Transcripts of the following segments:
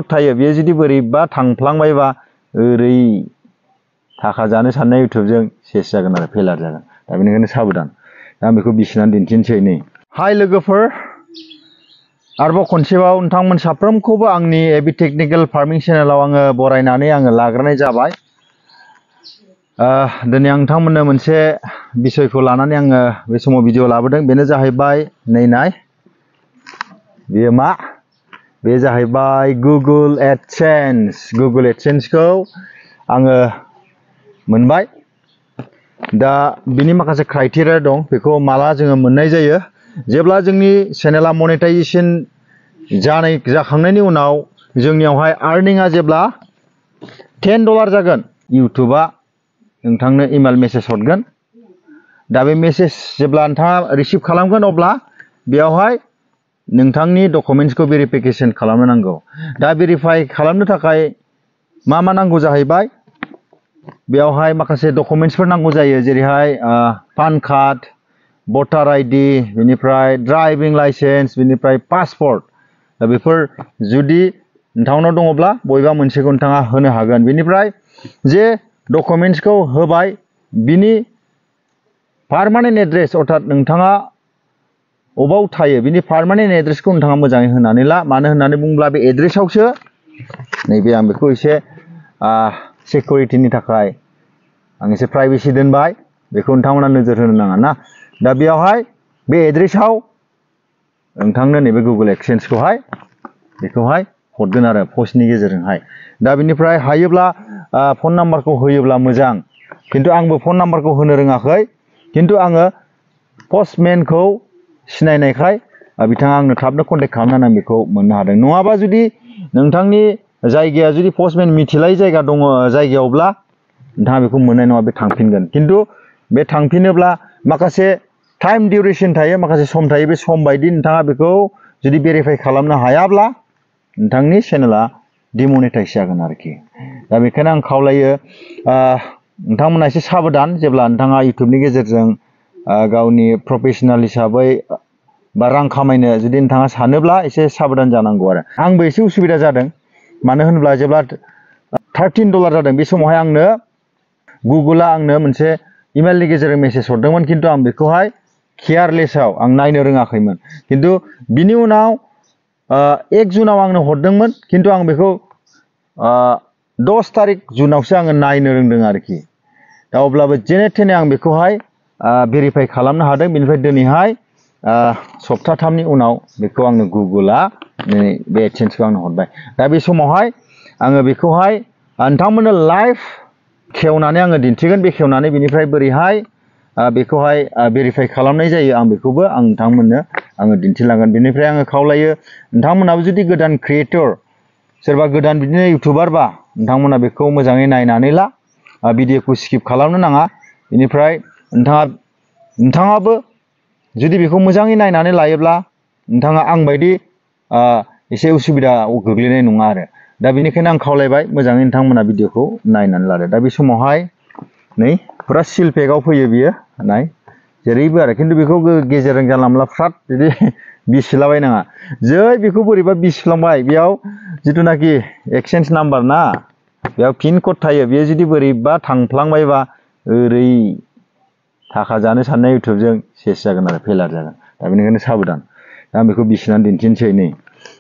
थायो बेयो जुदि बोरैबा थांफ्लांबायबा ओरै थाखा जानो साननाय इउटुबजों सेस जागोन आरो फेलार जागोन दा बेनिखायनो साबधान दा आं बेखौ बिसिनानै दिन्थिनोसै नै हाय लोगोफोर आरोबाव खनसेबाव नोंथांमोन साफ्रोमखौबो आंनि एबि टेक्निकेल फार्मिं चेनेलाव आङो बरायनानै आङो लाग्रोनाय जाबाय दिनै आं नोंथांमोननो मोनसे बिसयखौ लानानै आङो बे समाव भिडिअ लाबोदों बेनो जाहैबाय नै नाय बेयो मा बे जाहैबाय गुगोल एडसेन्सखौ आङो मोनबाय दा बिनि माखासे क्राइटेरिया दं बेखौ माला जोङो मोननाय जायो जेब्ला जोंनि चेनेला मनेटाइजेसन जाखांनायनि उनाव जोंनियावहाय आर्निंआ जेब्ला $10 जागोन इउटुबा नोंथांनो इमेल मेसेज हरगोन दा बे मेसेज जेब्ला नोंथाङा रिसिभ खालामगोन अब्ला बेयावहाय नोंथांनि डकुमेन्ट्सखौ भेरिफिकेसन खालामनो नांगौ दा भेरिफाइ खालामनो थाखाय मा नांगौ जाहैबाय बेयावहाय माखासे डकुमेन्ट्सफोर नांगौ जायो जेरैहाय पान कार्ड भटार आइडि बेनिफ्राय ड्राइभिं लाइसेन्स बेनिफ्राय पासपर्ट दा बेफोर जुदि नोंथांनाव दङब्ला बबेबा मोनसेखौ नोंथाङा होनो हागोन बेनिफ्राय जे डकुमेन्ट्सखौ होबाय बिनि पार्मानेन्ट एड्रेस अर्थात नोंथाङा अबाव थायो बिनि पार्मानेन्ट एड्रेसखौ नोंथाङा मोजाङै होनानै ला मानो होननानै बुङोब्ला बे एड्रेसावसो नैबे आं बेखौ एसे सिकिउरिटिनि थाखाय आं एसे प्राइभेसि दोनबाय बेखौ नोंथांमोना नोजोर होनो नाङा ना दा बेयावहाय बे एड्रेसाव नोंथांनो नैबे गुगोल एडसेन्सखौहाय बेखौहाय हरगोन आरो पस्टनि गेजेरजोंहाय दा बेनिफ्राय हायोब्ला फन नाम्बारखौ होयोब्ला मोजां खिन्थु आंबो फन नाम्बारखौ होनो रोङाखै खिन्थु आङो पस्टमेनखौ सिनायनायखाय बिथाङा आंनो थाबनो कन्टेक्ट खालामनानै आं बेखौ मोननो हादों नङाबा जुदि नोंथांनि जायगाया जुदि पस्टमेन मिथिलायै जायगा दङ जायगायावब्ला नोंथाङा बेखौ मोननाय नङा बे थांफिनगोन खिन्थु बे थांफिनोब्ला माखासे टाइम डिउरेसन थायो माखासे सम थायो बे सम बायदि नोंथाङा बेखौ जुदि भेरिफाइ खालामनो हायाब्ला नोंथांनि चेनेला डिमनेटाइज जागोन आरोखि दा बेखायनो आं खावलायो नोंथांमोना एसे साबधान जेब्ला नोंथाङा इउटुबनि गेजेरजों गावनि प्रफेसनेल हिसाबै बा रां खामायनो जुदि नोंथाङा सानोब्ला एसे साबधान जानांगौ आरो आंबो एसे उसुबिदा जादों मानो होनोब्ला जेब्ला $13 जादों बे समावहाय आंनो गुगोला आंनो मोनसे इमेलनि गेजेरजों मेसेज हरदोंमोन खिन्थु आं बेखौहाय केयारलेसाव आं नायनो रोङाखैमोन खिन्थु बिनि उनाव 1 जुनाव आंनो हरदोंमोन खिन्थु आं बेखौ 10 तारिख जुनावसो आङो नायनो रोंदों आरोखि दा अब्लाबो जेने थेने आं बेखौहाय भेरिफाइ खालामनो हादों बेनिफ्राय दिनैहाय सप्ताथामनि उनाव बेखौ आंनो गुगोला बे एडसेन्सखौ आंनो हरबाय दा बे समावहाय आङो बेखौहाय नोंथांमोननो लाइभ खेवनानै आङो दिन्थिगोन बेखेवनानै बेनिफ्राय बोरैहाय बेखौहाय भेरिफाइ खालामनाय जायो आं बेखौबो आं नोंथांमोननो आङो दिन्थिलांगोन बेनिफ्राय आङो खावलायो नोंथांमोनाबो जुदि गोदान क्रिएटर सोरबा गोदान बिदिनो इउटुबारबा नोंथांमोना बेखौ मोजाङै नायनानै ला भिडिअखौ स्किप खालामनो नाङा बेनिफ्राय नोंथाङाबो जुदि बेखौ मोजाङै नायनानै लायोब्ला नोंथाङा आंबायदि एसे उसुबिदायाव गोग्लैनाय नङा आरो दा बेनिखायनो आं खावलायबाय मोजाङै नोंथांमोना भिडिअखौ नायनानै लादो दा बे समावहाय नै फुरा सिल पेकआव फैयो बियो नाय जेरैबो आरो खिन्थु बेखौ गेजेरजों जानला मोनला फ्राद बिदि बिसिलाबायनाङा जै बेखौ बोरैबा बिसिफ्लांबाय बेयाव जिथुनाखि एक्सचेन्ज नाम्बार ना बेयाव पिन कड थायो बेयो जुदि बोरैबा थांफ्लांबायबा ओरै थाखा जानो साननाय इउटुबजों सेस जागोन आरो फेलार जागोन दा बेनिखायनो साबधान दा आं बेखौ बिसिनानै दिन्थिनोसै नै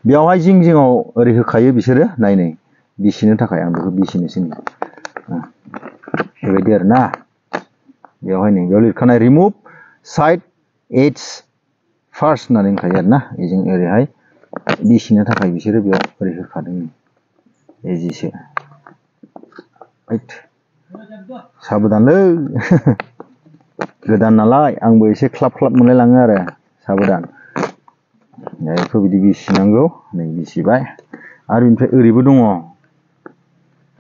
बेयावहाय जिं जिङाव ओरै होखायो बिसोरो नाय बिसिनो थाखाय आं बेखौ बिसिनोसै बेबायदि आरो ना बेयावहाय नै बेयाव लिरखानाय रिमुभ साइड एड्स फार्स्ट होननानै होनखायो आरो ना बेजों ओरैहाय बिसिनो थाखाय बिसोरो बेयाव ओरै होखादों एजिसो साबधानलै गोदान नालाय आंबो एसे ख्लाब ख्लाब मोनलायलाङो आरो साबधान बेखौ बिदि बिसिनांगौ नै बिसिबाय आरो बेनिफ्राय ओरैबो दङ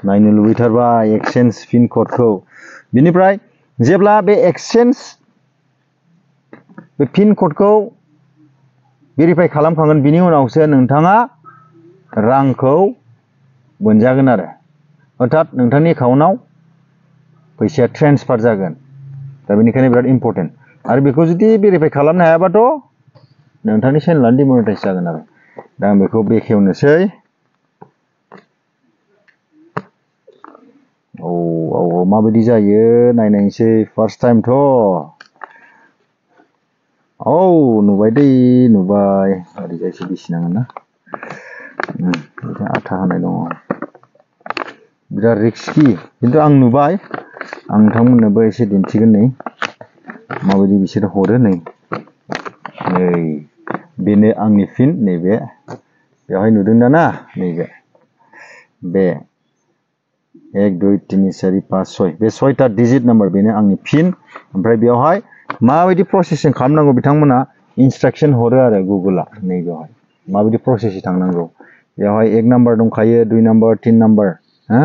नायनो लुबैथारबाय एक्सचेन्ज पिन क'डखौ बिनिफ्राय जेब्ला बे एक्सचेन्ज बे पिन क'डखौ भेरिफाइ खालामखांगोन बिनि उनावसो नोंथाङा रांखौ मोनजागोन आरो अर्थात नोंथांनि एकाउन्टआव फैसाया ट्रेन्सफार जागोन दा बेनिखायनो बिराद इम्पर्टेन्ट आरो बेखौ जुदि भेरिफाइ खालामनो हायाबाथ' नोंथांनि चेनेलानो डिमनेटाइज जागोन आरो दा आं बेखौ बेखेवनोसै माबायदि जायो नायनायसै फार्स्ट टाइम थ' नुबाय दै नुबाय ओरैजायसो बिसिनांगोन ना आथा होनाय दङ बिराद रिस्कि खिन्थु आं नुबाय आं नोंथांमोननोबो एसे दिन्थिगोन नै माबायदि बिसोर हरो नै बेनो आंनि पिन नैबे बेवहाय नुदों दा ना नैबे बे 1 2 3 4 5 6 बे 6टा डिजिट नाम्बार बेनो आंनि पिन ओमफ्राय बेवहाय माबायदि प्रसेसिं खालामनांगौ बिथांमोना इनस्ट्राक्शन हरो आरो गुगोला नैबेवहाय माबायदि प्रसेसै थांनांगौ बेवहाय 1 नाम्बार दंखायो 2 नाम्बार 3 नाम्बार हा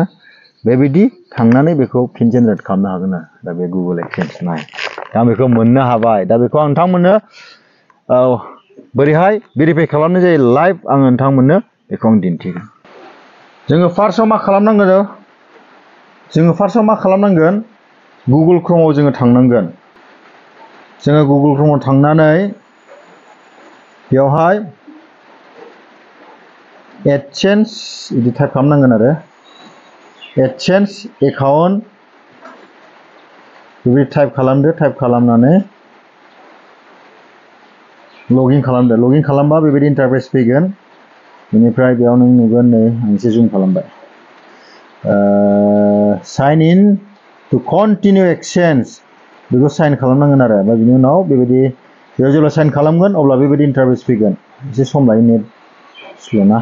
बेबायदि थांनानै बेखौ पिन जेनेरेट खालामनो हागोन आरो दा बे गुगोल एक्सेन्स नाय दा बेखौ मोननो हाबाय दा बेखौ आं नोंथांमोननो बोरैहाय भेरिफाइ खालामनाय जायो लाइभ आं नोंथांमोननो बेखौ आं दिन्थिगोन जोङो फार्स्टआव मा खालामनांगोन गुगोल क्रोमआव जोङो थांनांगोन जोङो गुगोल क्रोमआव थांनानै बेवहाय एडसेन्स बिदि टाइप खालामनांगोन आरो एडसेन्स एकाउन्ट बेबायदि टाइप खालामदो टाइप खालामनानै लगइन खालामदो लगइन खालामबा बेबायदि इन्टारफेस फैगोन बेनिफ्राय बेयाव नों नुगोन नै आं एसे जुम खालामबाय sign in to continue exchange बेखौ साइन खालामनांगोन आरो ओमफ्राय बिनि उनाव बेबायदि बेयाव जेब्ला साइन खालामगोन अब्ला बेबायदि इन्टारफेस फैगोन एसे सम लायो नेट स्ल'ना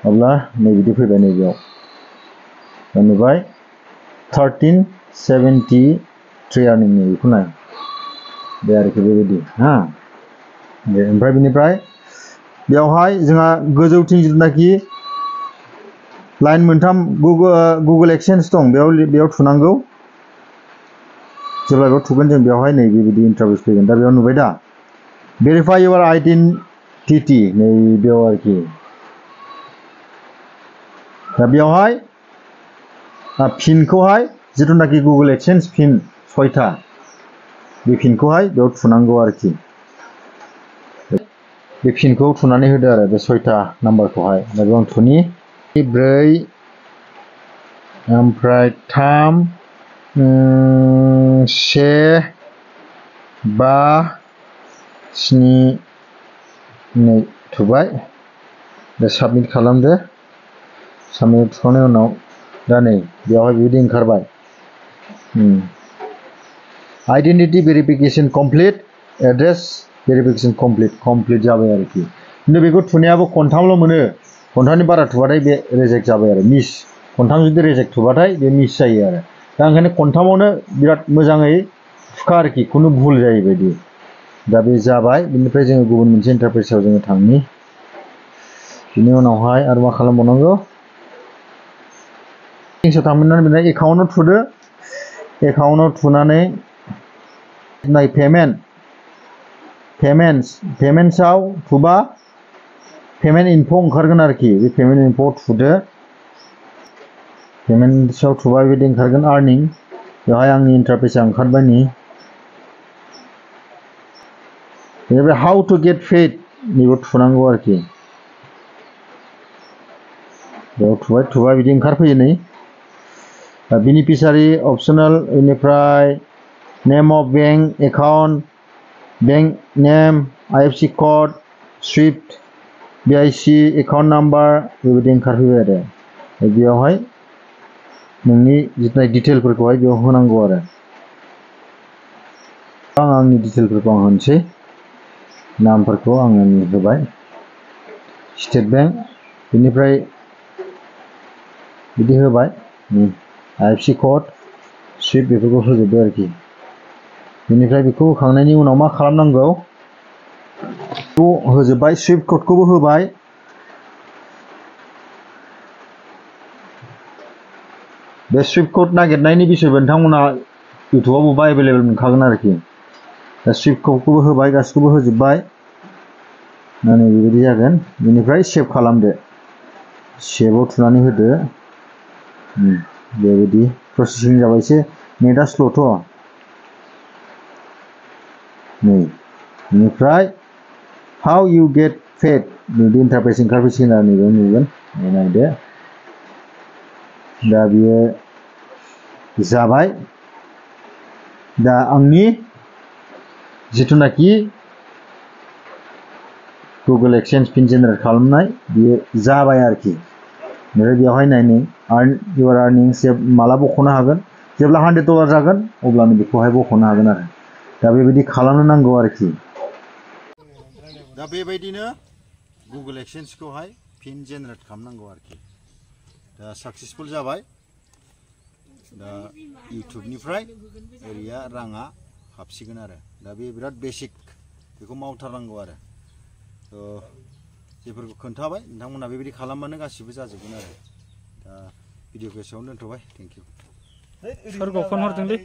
अब्ला नैबिदि फैबाय नैबेयाव दा नुबाय 1373 आर्निं बेखौ नाय बे आरोखि बेबायदि हा दे ओमफ्राय बिनिफ्राय बेवहाय जोंहा गोजौथिं जिथुनाखि लाइन मोनथाम गुगोल एक्सेन्स दं बेयाव थुनांगौ जेब्ला बेयाव थुगोन जों बेवहाय नै बेबायदि इन्टारफेस फैगोन दा बेयाव नुबाय दा भेरिफाइ इउर आइडेन्टिटि नै बेयाव आरोखि दा बेवहाय पिनखौहाय जिथुनाखि गुगोल एक्सेन्स पिन 6टा बे पिनखौहाय बेयाव थुनांगौ आरोखि बे पिनखौ थुनानै होदो आरो बे 6टा नाम्बारखौहाय दा बेयाव आं थुनि 4 ओमफ्राय 3 1 5 7 नै थुबाय दा साबमिट खालामदो साबमिट थुखांनायनि उनाव दा नै बेवहाय बेबायदि ओंखारबाय identity verification complete address verification complete जाबाय आरोखि खिन्थु बेखौ थुनायाबो खनथामल' मोनो खनथामनि बारा थुबाथाय बे रिजेक्ट जाबाय आरो मिस खनथाम जुदि रिजेक्ट थुबाथाय बे मिस जायो आरो दा ओंखायनो खनथामावनो बिराद मोजाङै थुखा आरोखि खुनु भुल जायै बायदि दा बे जाबाय बिनिफ्राय जोङो गुबुन मोनसे इन्टारफेसाव जोङो थांनि बिनि उनावहाय आरो मा खालामबावनांगौ थांनानै बिना एकाउन्टआव थुदो एकाउन्टआव थुनानै नाय पेमेन्ट्सआव थुबा पेमेन्ट इनफ' ओंखारगोन आरोखि बे पेमेन्ट इनफ'आव थुदो पेमेन्ट्सआव थुबा बेबायदि ओंखारगोन आर्निं बेवहाय आंनि इन्टारफेसा ओंखारबाय नै बेनिफ्राय हाउ टु गेट पेड बेखौ थुनांगौ आरोखि बेयाव थुबाय बिदि ओंखारफैयो नै बेनिफिसारि अपसनेल beneficiary name of bank account bank name IFSC code swift BIC account number बेबायदि ओंखारफैबाय आरो बेयावहाय नोंनि जितनाय डिटेलफोरखौहाय बेयाव होनांगौ आरो आं आंनि डिटेलफोरखौ आं होनोसै नामफोरखौ आङो होबाय स्टेट बेंक बेनिफ्राय बिदि होबाय IFSC कड स्विफ्ट बेफोरखौ होजोबबाय आरोखि बेनिफ्राय बेखौ होखांनायनि उनाव मा खालामनांगौ बेखौ होजोबबाय स्विफ्ट क'डखौबो होबाय बे स्विफ्ट क'ड नागिरनायनि बिसयबो नोंथांमोना इउटुबाव बबेबा एभेलेबेल मोनखागोन आरोखि दा स्विफ्ट क'डखौबो होबाय गासिखौबो होजोबबाय दा नै बेबायदि जागोन बेनिफ्राय सेभ खालामदो सेभआव थुनानै होदो बेबायदि प्रसेसिं जाबाय एसे नेटआ स्ल'थ' नै बेनिफ्राय हाउ इउ गेट पेड बिदि इन्टारफेस ओंखारफैसिगोन आरो नैबेयाव नुगोन नायदो दा बियो जाबाय दा आंनि जिथुनाखि गुगोल एक्सचेन्ज पिन जेनेरेट खालामनाय बियो जाबाय आरोखि ओमफ्राय बेवहाय नायनो इउर आर्निंस माला बख'नो हागोन जेब्ला $100 जागोन अब्लानो बेखौहाय बख'नो हागोन आरो दा बेबायदि खालामनो नांगौ आरोखि दा बेबायदिनो गुगोल एक्सचेन्जखौहाय पिन जेनेरेट खालामनांगौ आरोखि दा साक्सेसफुल जाबाय दा इउटुबनिफ्राय ओरैया राङा हाबसिगोन आरो दा बे बिराद बेसिक बेखौ मावथारनांगौ आरो जेफोरखौ खोन्थाबाय नोंथांमोना बेबायदि खालामबानो गासिबो जाजोबगोन आरो दा भिडिअखौ एसेयावनो दोनथ'बाय थेंक इउ सोरखौ फन हरदोंलै